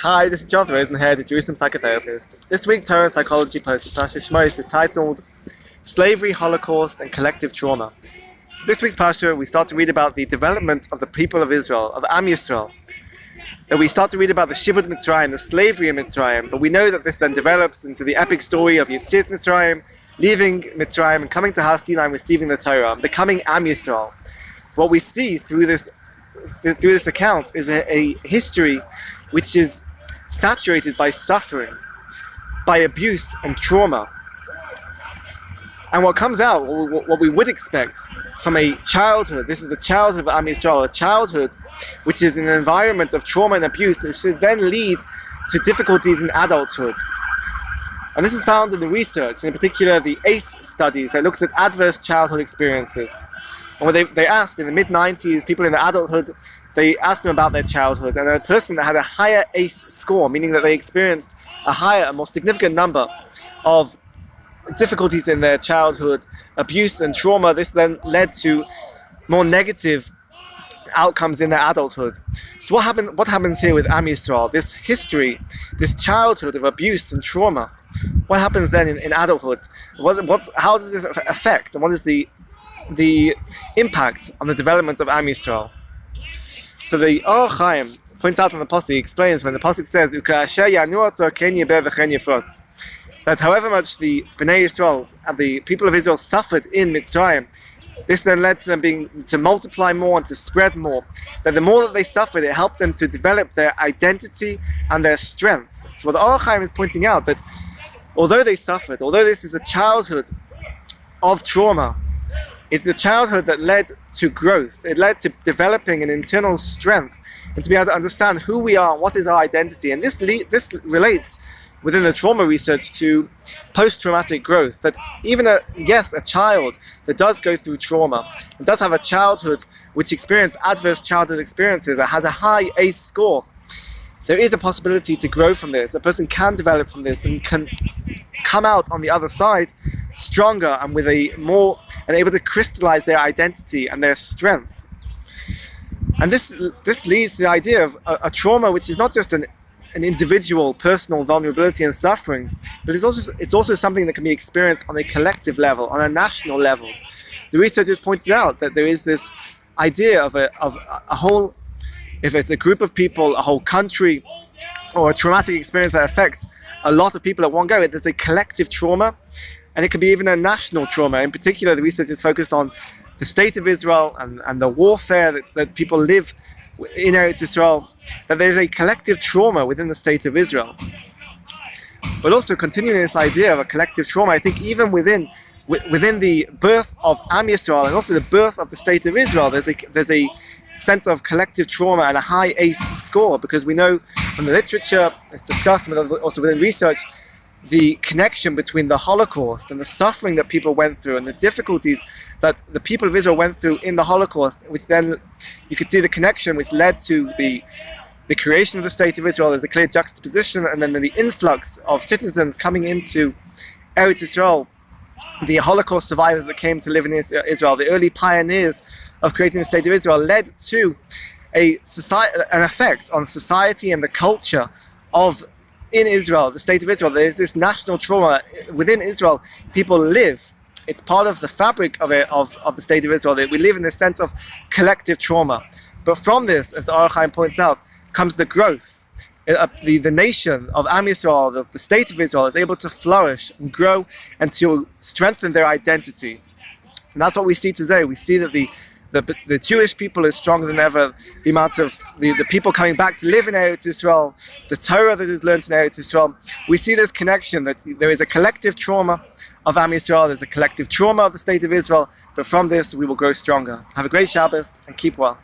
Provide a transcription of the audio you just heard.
Hi, this is Jonathan Rosenhead, the Jerusalem psychotherapist. This week's Torah and Psychology post of Pasha Shemos is titled Slavery, Holocaust and Collective Trauma. This week's Pasha, we start to read about the development of the people of Israel, of Am Yisrael. And we start to read about the Shibud Mitzrayim, the slavery in Mitzrayim, but we know that this then develops into the epic story of Yetzias Mitzrayim, leaving Mitzrayim and coming to Har Sinai and receiving the Torah, and becoming Am Yisrael. What we see through this account is a history which is saturated by suffering, by abuse and trauma. And what comes out, what we would expect from a childhood, this is the childhood of Am Yisrael, a childhood which is in an environment of trauma and abuse, it should then lead to difficulties in adulthood. And this is found in the research, in particular the ACE studies that looks at adverse childhood experiences. And when they asked in the mid-90s, people in the adulthood, they asked them about their childhood, and a person that had a higher ACE score, meaning that they experienced a more significant number of difficulties in their childhood, abuse and trauma, this then led to more negative outcomes in their adulthood. So what happens here with Am Yisrael? This history, this childhood of abuse and trauma, what happens then in adulthood? How does this affect, and what is the impact on the development of Am Yisrael? So the Or Chaim points out on the Pasuk, he explains when the Pasuk says that however much the Bnei Yisrael and the people of Israel suffered in Mitzrayim, this then led to them to multiply more and to spread more. That the more that they suffered, it helped them to develop their identity and their strength. So what the Or Chaim is pointing out, that although they suffered, although this is a childhood of trauma, it's the childhood that led to growth. It led to developing an internal strength and to be able to understand who we are, what is our identity. And this relates within the trauma research to post-traumatic growth. That even a child that does go through trauma, and does have a childhood which experienced adverse childhood experiences, that has a high ACE score, there is a possibility to grow from this. A person can develop from this and can come out on the other side stronger and with able to crystallize their identity and their strength. And this leads to the idea of a trauma which is not just an individual personal vulnerability and suffering, but it's also something that can be experienced on a collective level, on a national level. The researchers pointed out that there is this idea of a whole, if it's a group of people, a whole country, or a traumatic experience that affects a lot of people at one go, there's a collective trauma, and it can be even a national trauma. In particular, the research is focused on the state of Israel and the warfare that people live in Eretz Israel, that there's a collective trauma within the state of Israel. But also continuing this idea of a collective trauma, I think even within the birth of Am Yisrael and also the birth of the state of Israel, there's a sense of collective trauma and a high ACE score, because we know from the literature, it's discussed also within research, the connection between the Holocaust and the suffering that people went through and the difficulties that the people of Israel went through in the Holocaust, which then you could see the connection which led to the creation of the state of Israel. There's a clear juxtaposition, and then the influx of citizens coming into Eretz Israel, the Holocaust survivors that came to live in Israel, the early pioneers of creating the state of Israel, led to an effect on society and the culture in Israel, the state of Israel. There's this national trauma within Israel. People live. It's part of the fabric of the state of Israel, that we live in this sense of collective trauma. But from this, as the Or Chaim points out, comes the growth. The nation of Am Yisrael, the state of Israel, is able to flourish and grow and to strengthen their identity. And that's what we see today. We see that the Jewish people is stronger than ever. The amount of the people coming back to live in Eretz Yisrael, the Torah that is learned in Eretz Yisrael, we see this connection that there is a collective trauma of Am Yisrael, there's a collective trauma of the state of Israel, but from this we will grow stronger. Have a great Shabbos and keep well.